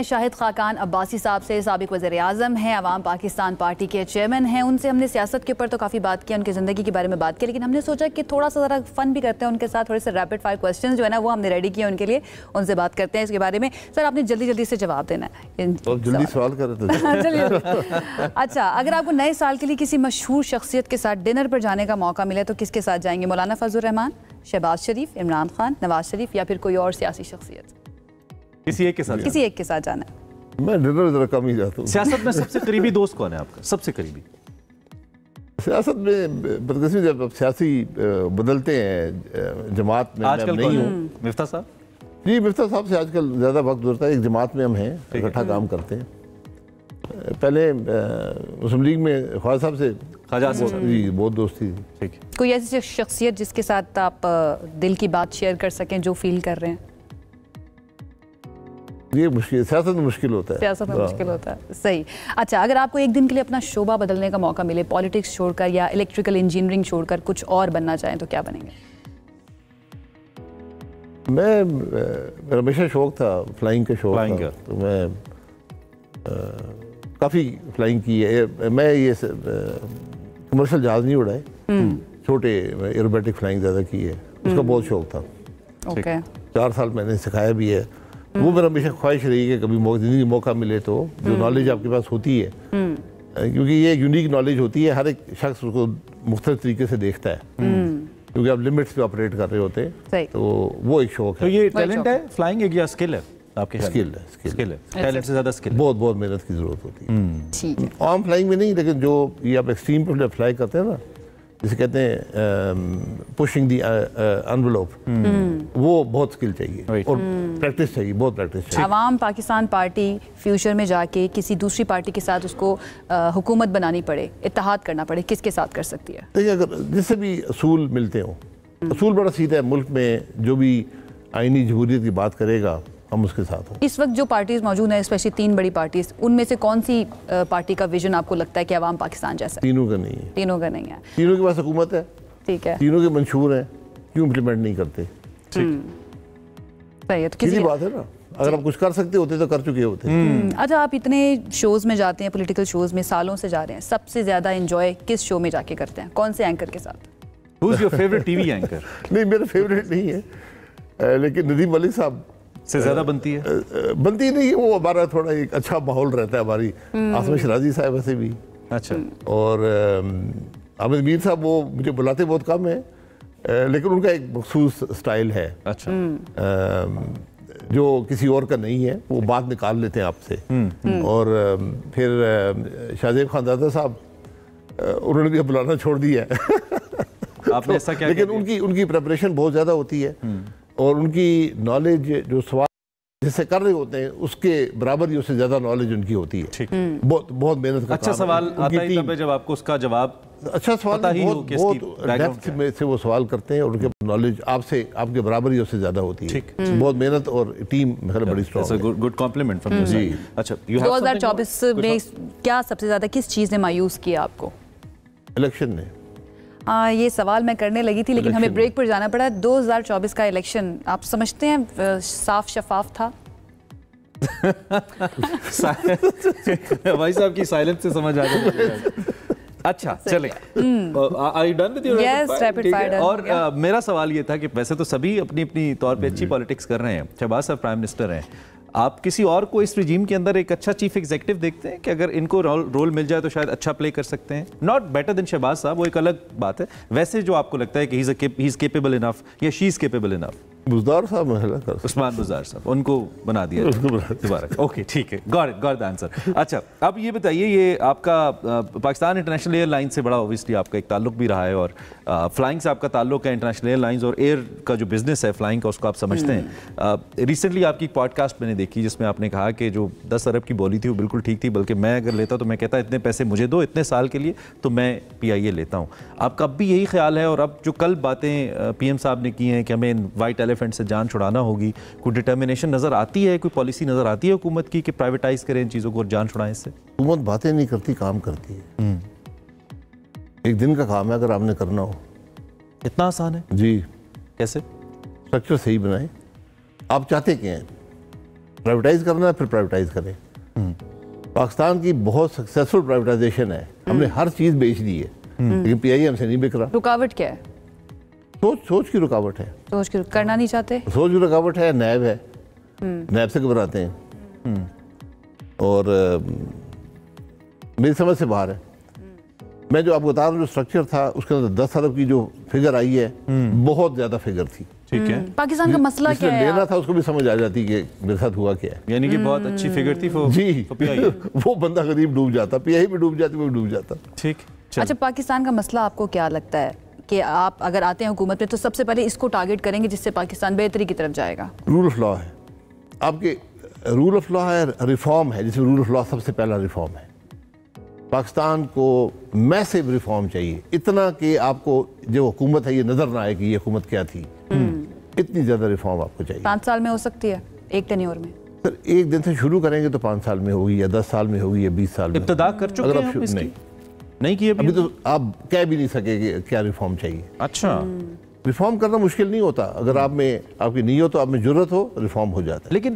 शाहिद खाकान अब्बासी साहब से। साबिक वज़ीर आज़म हैं, अवाम पाकिस्तान पार्टी के चेयरमैन हैं। उनसे हमने सियासत के ऊपर तो काफ़ी बात की, उनकी ज़िंदगी के बारे में बात की, लेकिन हमने सोचा कि थोड़ा सा ज़रा फ़न भी करते हैं उनके साथ। थोड़े से रैपिड फायर क्वेश्चन जो है ना वो हमने रेडी किए उनके लिए, उनसे बात करते हैं इसके बारे में। सर आपने जल्दी जल्दी से जवाब देना है, जल्दी सवाल कर रहे थे। अच्छा, अगर आपको नए साल के लिए किसी मशहूर शख्सियत के साथ डिनर पर जाने का मौका मिले तो किसके साथ जाएंगे? मौलाना फजल रहमान, शहबाज शरीफ, इमरान खान, नवाज शरीफ या फिर कोई और सियासी शख्सियत? किसी एक के साथ जाना है। मैं डिनर जरा कम ही जाता हूँ। सियासत में सबसे करीबी दोस्त कौन है आपका? सबसे करीबी सियासत में बदकिस्मती जब सियासी बदलते हैं, जमात में आजकल नहीं हूँ। मिफ्ता साहब जी, मिफ्ता साहब से आजकल ज़्यादा वक्त गुजरता है। एक जमात में हम हैं, इकट्ठा काम करते हैं। पहले मुस्लिम लीग में ख्वाजा साहब से जी बहुत दोस्ती थी। ठीक है, कोई ऐसी शख्सियत जिसके साथ आप दिल की बात शेयर कर सकें, जो फील कर रहे हैं? ये मुश्किल, सियासत में मुश्किल होता है। सियासत में मुश्किल होता है, सही। अच्छा, अगर आपको एक दिन के लिए अपना शोबा बदलने का मौका मिले, पॉलिटिक्स छोड़कर या इलेक्ट्रिकल इंजीनियरिंग छोड़कर कुछ और बनना चाहें तो क्या बनेंगे? मेरा हमेशा शौक था, फ्लाइंग का शौक था, तो मैं काफ़ी फ्लाइंग की है। मैं ये कमर्शियल जहाज़ नहीं उड़ाए, छोटे एरोबेटिक फ्लाइंग ज़्यादा की है, उसका बहुत शौक था। ओके, 4 साल मैंने सिखाया भी है। वो मेरा हमेशा ख्वाहिश रही है कभी ज़िंदगी मौका मिले तो जो नॉलेज आपके पास होती है, क्योंकि ये यूनिक नॉलेज होती है, हर एक शख्स उसको मुख्तलिफ तरीके से देखता है, क्योंकि आप लिमिट्स पे ऑपरेट कर रहे होते हैं, तो वो एक शौक है। तो ये टैलेंट है फ्लाइंग या स्किल है आपके? स्किल है। टैलेंट से ज़्यादा स्किल, बहुत मेहनत की ज़रूरत होती है। ठीक है, आम फ्लाइंग में नहीं, लेकिन जो ये आप एक्सट्रीम पर फ्लाई करते हैं ना, जिसे कहते हैं पुशिंग दी एनवेलप, वो बहुत स्किल चाहिए और प्रैक्टिस चाहिए, बहुत प्रैक्टिस चाहिए। अवाम पाकिस्तान पार्टी फ्यूचर में जाके किसी दूसरी पार्टी के साथ उसको हुकूमत बनानी पड़े, इत्तेहाद करना पड़े, किसके साथ कर सकती है? देखिए, अगर जिससे भी असूल मिलते हो, असूल बड़ा सीधा है। मुल्क में जो भी आईनी जमहूरियत की बात करेगा, हम उसके साथ हैं। इस वक्त जो पार्टीज मौजूद हैं, स्पेशली 3 बड़ी पार्टीज, उनमें से कौन सी पार्टी का विजन आपको लगता है कि अवाम पाकिस्तान जैसा? तीनों का नहीं है। तीनों का नहीं है। तीनों के पास हुकूमत है, ठीक है, तीनों के मंशूर हैं, क्यों इम्प्लीमेंट नहीं करते? सही है, तो किसी बात है ना, अगर आप कुछ कर सकते होते तो कर चुके होते। अच्छा, आप इतने शोज में जाते हैं, पॉलिटिकल शोज में सालों से जा रहे हैं, सबसे ज्यादा एंजॉय किस शो में जाके करते हैं? कौन से एंकर के साथ? Who's your favorite TV anchor? नहीं, मेरा फेवरेट नहीं है, लेकिन नदीम मलिक साहब से ज्यादा बनती है। बनती नहीं है, वो हमारा थोड़ा एक अच्छा माहौल रहता है। हमारी आसमा शराजी साहब ऐसे भी, अच्छा, और आमिर मीर साहब, वो मुझे बुलाते बहुत कम है, लेकिन उनका एक मखसूस स्टाइल है, अच्छा, जो किसी और का नहीं है। वो बात निकाल लेते हैं आपसे। और फिर शाहजेब खानदादा साहब, उन्होंने भी बुलाना छोड़ दिया है। आपने ऐसा क्या? लेकिन उनकी प्रेपरेशन बहुत ज़्यादा होती है, और उनकी नॉलेज जो सवाल जिससे कर रहे होते हैं उसके बराबर ही उससे ज़्यादा नॉलेज उनकी होती है। बहुत मेहनत का अच्छा सवाल आता है तब जब आपको उसका जवाब अच्छा सवाल बहुत डेप्थ में से वो सवाल करते हैं, और उनके नॉलेज आपसे आपके बराबर ही उससे ज़्यादा होती है। बहुत मेहनत और टीम मतलब बड़ी स्ट्रॉन्ग है। Good compliment from your side. अच्छा, 2024 में क्या सबसे ज़्यादा किस चीज़ ने मायूस किया आपको? इलेक्शन ने। ये सवाल मैं करने लगी थी, लेकिन हमें ब्रेक पर जाना पड़ा। 2024 का इलेक्शन आप समझते हैं साफ शफाफ था? भाई साहब की साइलेंस से समझ आ गया। अच्छा, चले, are you done with your rapid fire? और मेरा सवाल ये था कि वैसे तो सभी अपनी अपनी तौर पे अच्छी पॉलिटिक्स कर रहे हैं, शहबाज साहब प्राइम मिनिस्टर हैं, आप किसी और को इस रिजीम के अंदर एक अच्छा चीफ एग्जीक्यूटिव देखते हैं कि अगर इनको रोल मिल जाए तो शायद अच्छा प्ले कर सकते हैं? नॉट बेटर देन शहबाज साहब, वो एक अलग बात है, वैसे जो आपको लगता है कि ही इज केपेबल इनफ या she is capable enough? Buzdar साहब, उस्मान बुज़दार साहब, उनको बना दिया दोबारा। ओके, ठीक है, गॉट द आंसर। अच्छा, अब ये बताइए, ये आपका पाकिस्तान इंटरनेशनल एयरलाइन से बड़ा ऑब्वियसली आपका एक ताल्लुक भी रहा है, और फ्लाइंग से आपका ताल्लुक है, इंटरनेशनल एयरलाइंस और एयर का जो बिजनेस है फ्लाइंग का, उसको आप समझते हैं। रिसेंटली आपकी पॉडकास्ट मैंने देखी जिसमें आपने कहा कि जो 10 अरब की बोली थी वो बिल्कुल ठीक थी, बल्कि मैं अगर लेता तो मैं कहता इतने पैसे मुझे दो इतने साल के लिए, तो मैं PIA लेता हूँ। आपका अब भी यही ख्याल है? और अब जो कल बातें PM साहब ने की हैं कि हमें वाइट एलिफेंट से जान छुड़ाना होगी, कोई डिटर्मिनेशन नज़र आती है, कोई पॉलिसी नज़र आती है हुकूमत की कि प्राइवेटाइज करें इन चीज़ों को और जान छुड़ाएं इससे? हुकूमत बातें नहीं करती, काम करती है। एक दिन का काम है, अगर आपने करना हो। इतना आसान है? जी। कैसे? स्ट्रक्चर सही बनाए। आप चाहते क्या हैं? प्राइवेटाइज करना है फिर प्राइवेटाइज करें। पाकिस्तान की बहुत सक्सेसफुल प्राइवेटाइजेशन है, हमने हर चीज़ बेच दी है, लेकिन पीआईए हमसे नहीं बिक रहा। रुकावट क्या है? सोच की रुकावट है। सोच की करना नहीं चाहते। सोच की रुकावट है, नैब है, नैब से घबराते हैं और मेरी समझ से बाहर है। मैं जो आपको बता रहा हूँ, जो स्ट्रक्चर था उसके अंदर 10 अरब की जो फिगर आई है, बहुत ज्यादा फिगर थी। ठीक है, पाकिस्तान का मसला क्या है? लेना था उसको भी समझ आ जाती कि मेरे साथ हुआ क्या है। यानी कि बहुत अच्छी फिगर थी वो। जी PIA। वो बंदा गरीब डूब जाता, पीआईए भी डूब जाती, वो भी डूब जाता। ठीक। अच्छा, पाकिस्तान का मसला आपको क्या लगता है कि आप अगर आते हैं हुकूमत में तो सबसे पहले इसको टारगेट करेंगे जिससे पाकिस्तान बेहतरी की तरफ जाएगा? रूल ऑफ लॉ है, आपके रूल ऑफ लॉ है, रिफॉर्म है, जिसमें रूल ऑफ लॉ सबसे पहला रिफॉर्म है। पाकिस्तान को मैसिव रिफॉर्म चाहिए, इतना कि आपको जो हुकूमत है ये नजर ना आए कि ये हुकूमत क्या थी। इतनी ज्यादा रिफॉर्म आपको चाहिए। 5 साल में हो सकती है, एक टेन्योर में? सर एक दिन से शुरू करेंगे तो 5 साल में होगी, या 10 साल में होगी, या 20 साल में। इब्तिदा कर चुके अगर हैं आप हम इसकी? नहीं नहीं किए अभी तो आप कह भी नहीं सके कि क्या रिफॉर्म चाहिए। अच्छा, रिफॉर्म करना मुश्किल नहीं होता, अगर आप में आपकी नीयत हो, आप में जुर्रत हो, रिफॉर्म हो जाता है। लेकिन